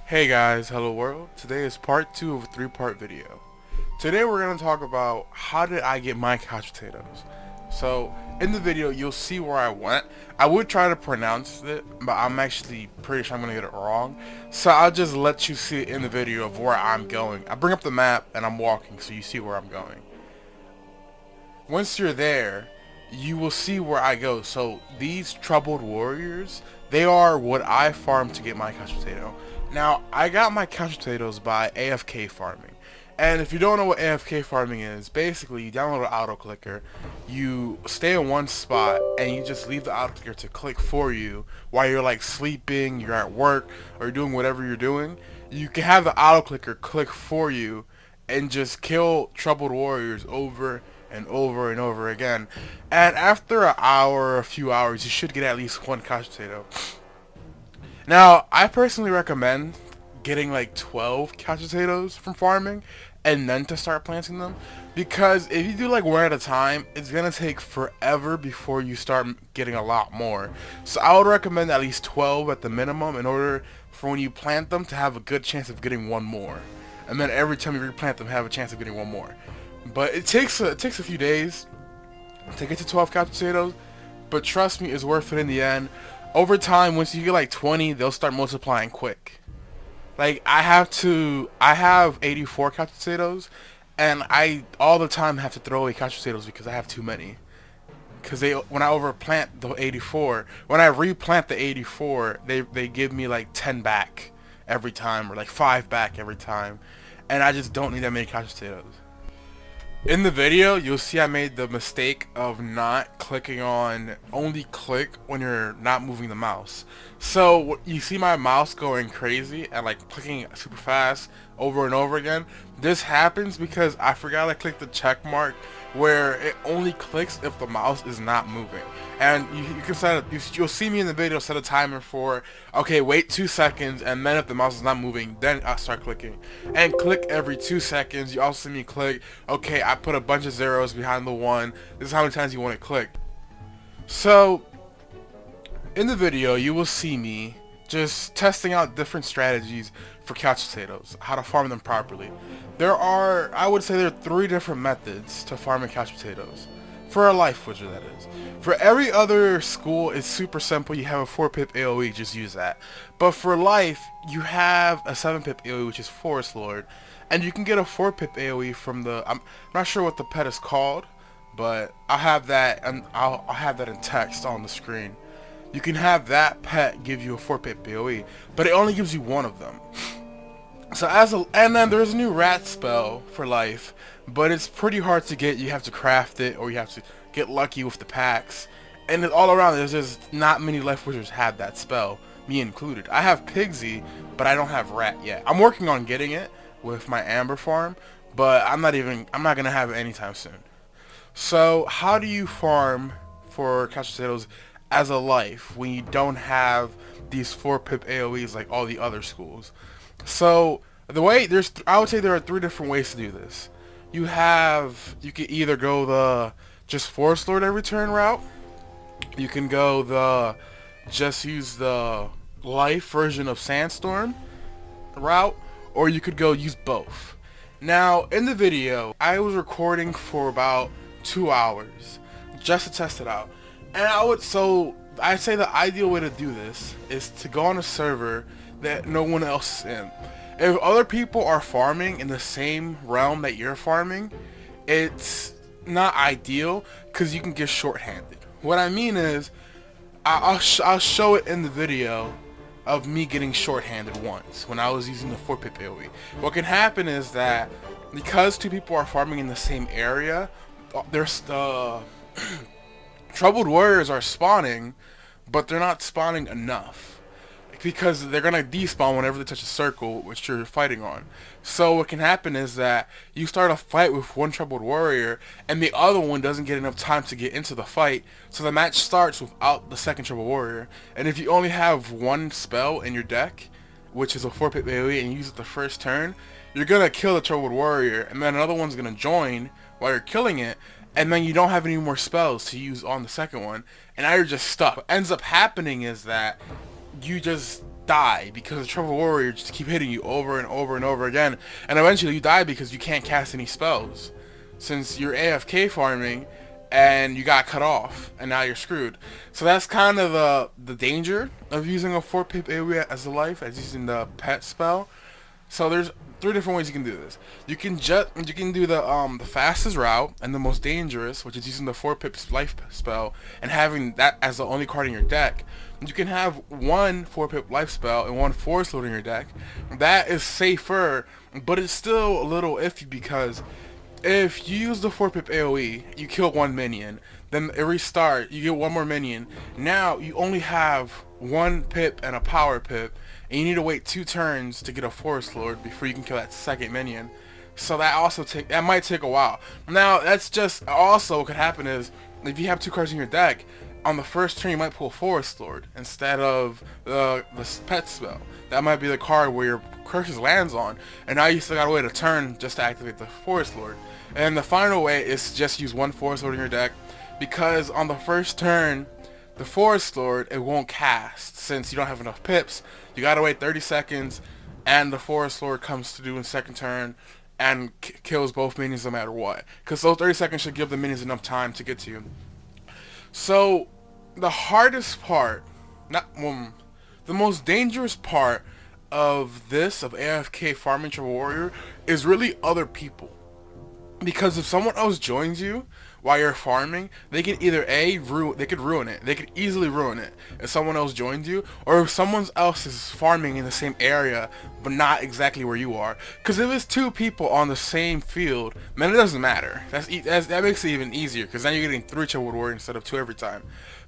Hey guys, hello world. Today is part 2 of a 3-part video. Today we're going to talk about how did I get my couch potatoes. So in the video you'll see where I went. I would try to pronounce it, but I'm actually pretty sure I'm going to get it wrong. So I'll just let you see it in the video of where I'm going. I bring up the map and I'm walking so you see where I'm going. Once you're there, you will see where I go. So these troubled warriors, they are what I farm to get my couch potato. Now, I got my couch potatoes by AFK farming. And if you don't know what AFK farming is, basically you download an auto clicker, you stay in one spot, and you just leave the auto clicker to click for you while you're like sleeping, you're at work, or you're doing whatever you're doing. You can have the auto clicker click for you and just kill troubled warriors over and over and over again. And after an hour or a few hours, you should get at least one couch potato. Now, I personally recommend getting like 12 couch potatoes from farming and then to start planting them, because if you do like one at a time, it's gonna take forever before you start getting a lot more. So I would recommend at least 12 at the minimum in order for when you plant them to have a good chance of getting one more, and then every time you replant them have a chance of getting one more. But it takes a few days to get to 12 couch potatoes, but trust me, it's worth it in the end. Over time, once you get like 20, they'll start multiplying quick. Like I have 84 couch potatoes, and I all the time have to throw away couch potatoes because I have too many. Because when I overplant the 84, when I replant the 84, they give me like 10 back every time, or like 5 back every time, and I just don't need that many couch potatoes. In the video, you'll see I made the mistake of not clicking on only click when you're not moving the mouse. So you see my mouse going crazy and like clicking super fast over and over again. This happens because I forgot I clicked the check mark where it only clicks if the mouse is not moving. And you can set you'll see me in the video set a timer for, okay, wait 2 seconds, and then if the mouse is not moving, then I'll start clicking. And click every 2 seconds. You also see me click, okay, I put a bunch of zeros behind the 1. This is how many times you want to click. So in the video you will see me just testing out different strategies for couch potatoes, how to farm them properly. I would say there are 3 different methods to farming couch potatoes. For a life wizard, that is. For every other school, it's super simple. You have a 4-pip AoE, just use that. But for life, you have a 7-pip AoE, which is Forest Lord. And you can get a 4-pip AoE from the, I'm not sure what the pet is called, but I'll have that, and I'll have that in text on the screen. You can have that pet give you a 4-pip AoE, but it only gives you one of them. So and then there's a new rat spell for life, but it's pretty hard to get. You have to craft it, or you have to get lucky with the packs. And all around, there's just not many life wizards have that spell, me included. I have Pigsy, but I don't have rat yet. I'm working on getting it with my Amber farm, but I'm not gonna have it anytime soon. So how do you farm for couch potatoes as a life when you don't have these 4-pip AoEs like all the other schools? So I would say there are 3 different ways to do this. You can either go the just Forest Lord every turn route. You can go the just use the life version of Sandstorm route, or you could go use both. Now in the video, I was recording for about 2 hours just to test it out. And I'd say the ideal way to do this is to go on a server that no one else is in. If other people are farming in the same realm that you're farming, it's not ideal because you can get short-handed. What I mean is, I'll show it in the video of me getting short-handed once when I was using the 4-pip AoE. What can happen is that because 2 people are farming in the same area, there's the troubled warriors are spawning, but they're not spawning enough, because they're gonna despawn whenever they touch a circle which you're fighting on. So what can happen is that you start a fight with one troubled warrior and the other one doesn't get enough time to get into the fight, so the match starts without the second troubled warrior. And if you only have one spell in your deck, which is a 4-pip AoE, and you use it the first turn, you're gonna kill the troubled warrior, and then another one's gonna join while you're killing it, and then you don't have any more spells to use on the second one, and now you're just stuck. What ends up happening is that you just die because the Trouble Warrior just keep hitting you over and over and over again, and eventually you die because you can't cast any spells since you're AFK farming and you got cut off and now you're screwed. So that's kind of the danger of using a 4-pip AoE as a life, as using the pet spell. So there's 3 different ways you can do this. You can do the fastest route and the most dangerous, which is using the 4-pip life spell and having that as the only card in your deck. You can have one 4-pip life spell and one Forest Lord in your deck. That is safer, but it's still a little iffy because if you use the 4-pip AoE, you kill one minion, then it restart, you get one more minion. Now you only have 1 pip and a power pip, and you need to wait 2 turns to get a Forest Lord before you can kill that second minion. So that might take a while. Now that's just also what could happen is if you have 2 cards in your deck, on the first turn you might pull Forest Lord instead of the pet spell. That might be the card where your curses lands on, and now you still gotta wait a turn just to activate the Forest Lord. And the final way is to just use 1 Forest Lord in your deck, because on the first turn the Forest Lord, it won't cast since you don't have enough pips. You gotta wait 30 seconds and the Forest Lord comes to do in second turn and kills both minions no matter what, because those 30 seconds should give the minions enough time to get to you. So the hardest part, the most dangerous part of AFK farming Trouble Warrior is really other people. Because if someone else joins you while you're farming, they can either they could ruin it. They could easily ruin it if someone else joins you, or if someone else is farming in the same area but not exactly where you are. Because if it's 2 people on the same field, man, it doesn't matter. That makes it even easier, because then you're getting 3 Trouble Warrior instead of 2 every time.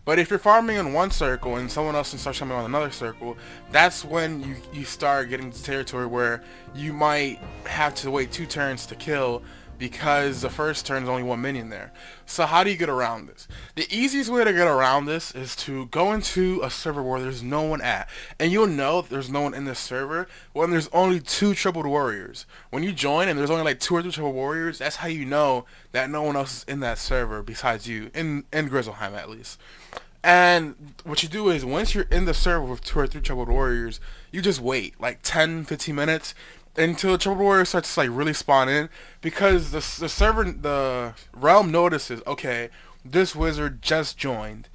But if you're farming in one circle and someone else starts farming on another circle, that's when you start getting to territory where you might have to wait 2 turns to kill, because the first turn is only 1 minion there. So how do you get around this? The easiest way to get around this is to go into a server where there's no one at. And you'll know there's no one in this server when there's only 2 Troubled Warriors. When you join and there's only like 2 or 3 Troubled Warriors, that's how you know that no one else is in that server besides you, in Grizzleheim at least. And what you do is, once you're in the server with 2 or 3 Troubled Warriors, you just wait like 10-15 minutes until the Troubled Warrior starts to like really spawn in, because the realm notices, okay, this wizard just joined.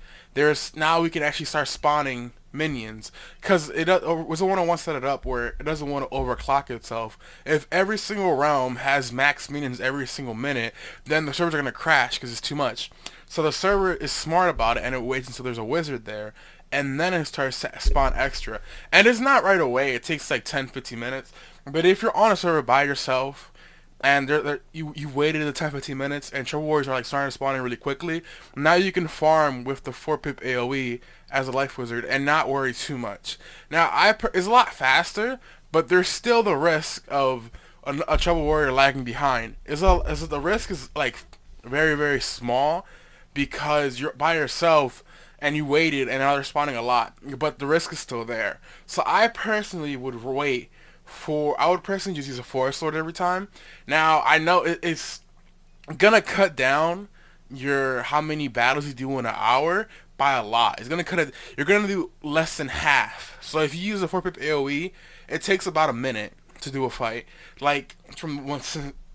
Now we can actually start spawning minions, because Wizard101 set it up where it doesn't want to overclock itself. If every single realm has max minions every single minute, then the servers are going to crash because it's too much. So the server is smart about it, and it waits until there's a wizard there, and then it starts to spawn extra. And it's not right away, it takes like 10-15 minutes. But if you're on a server by yourself and you waited the 10-15 minutes and Trouble Warriors are like starting to spawn in really quickly, now you can farm with the 4-pip AoE as a life wizard and not worry too much. Now it's a lot faster, but there's still the risk of a Trouble Warrior lagging behind. The risk is like very, very small, because you're by yourself and you waited and now they're spawning a lot, but the risk is still there. So I personally would personally just use a Forest Lord every time. Now I know it's gonna cut down how many battles you do in an hour by a lot. You're gonna do less than half. So if you use a 4-pip AoE, it takes about a minute to do a fight. Like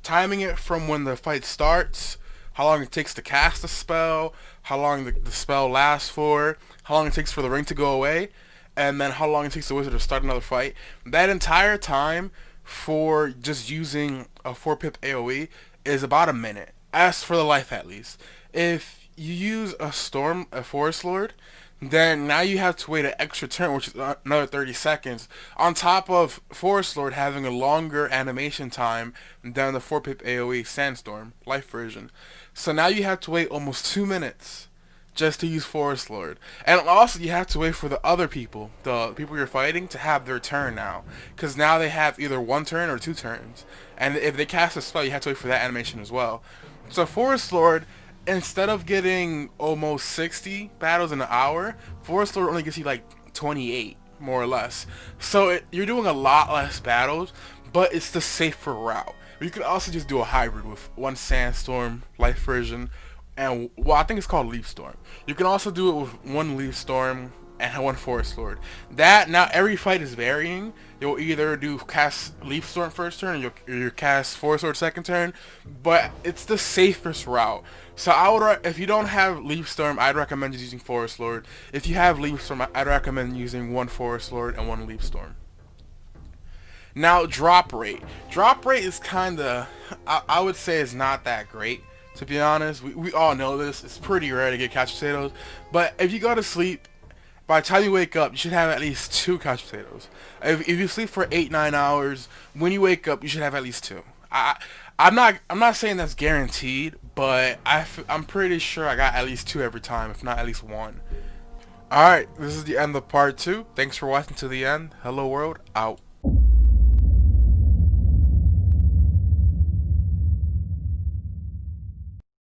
timing it from when the fight starts, how long it takes to cast the spell, how long the spell lasts for, how long it takes for the ring to go away, and then how long it takes the wizard to start another fight. That entire time for just using a 4-pip AoE is about a minute, as for the life at least. If you use a Forest Lord, then now you have to wait an extra turn, which is another 30 seconds, on top of Forest Lord having a longer animation time than the 4-pip AoE Sandstorm life version. So now you have to wait almost 2 minutes just to use Forest Lord. And also you have to wait for the other people, the people you're fighting, to have their turn now, because now they have either 1 turn or 2 turns. And if they cast a spell, you have to wait for that animation as well. So Forest Lord, instead of getting almost 60 battles in an hour, Forest Lord only gives you like 28, more or less. So you're doing a lot less battles, but it's the safer route. You could also just do a hybrid with 1 Sandstorm life version, and I think it's called Leaf Storm. You can also do it with 1 Leaf Storm and one Forest Lord. That now every fight is varying. You'll either do cast Leaf Storm first turn, or you'll cast Forest Lord second turn, but it's the safest route. So I would, if you don't have Leaf Storm, I'd recommend just using Forest Lord. If you have Leaf Storm, I'd recommend using one Forest Lord and one Leaf Storm. Now drop rate. Drop rate is kinda, I would say is not that great. To be honest, we all know this. It's pretty rare to get couch potatoes. But if you go to sleep, by the time you wake up, you should have at least 2 couch potatoes. If you sleep for 8-9 hours, when you wake up, you should have at least 2. I'm not saying that's guaranteed, but I'm pretty sure I got at least 2 every time, if not at least 1. Alright, this is the end of part 2. Thanks for watching to the end. Hello world, out.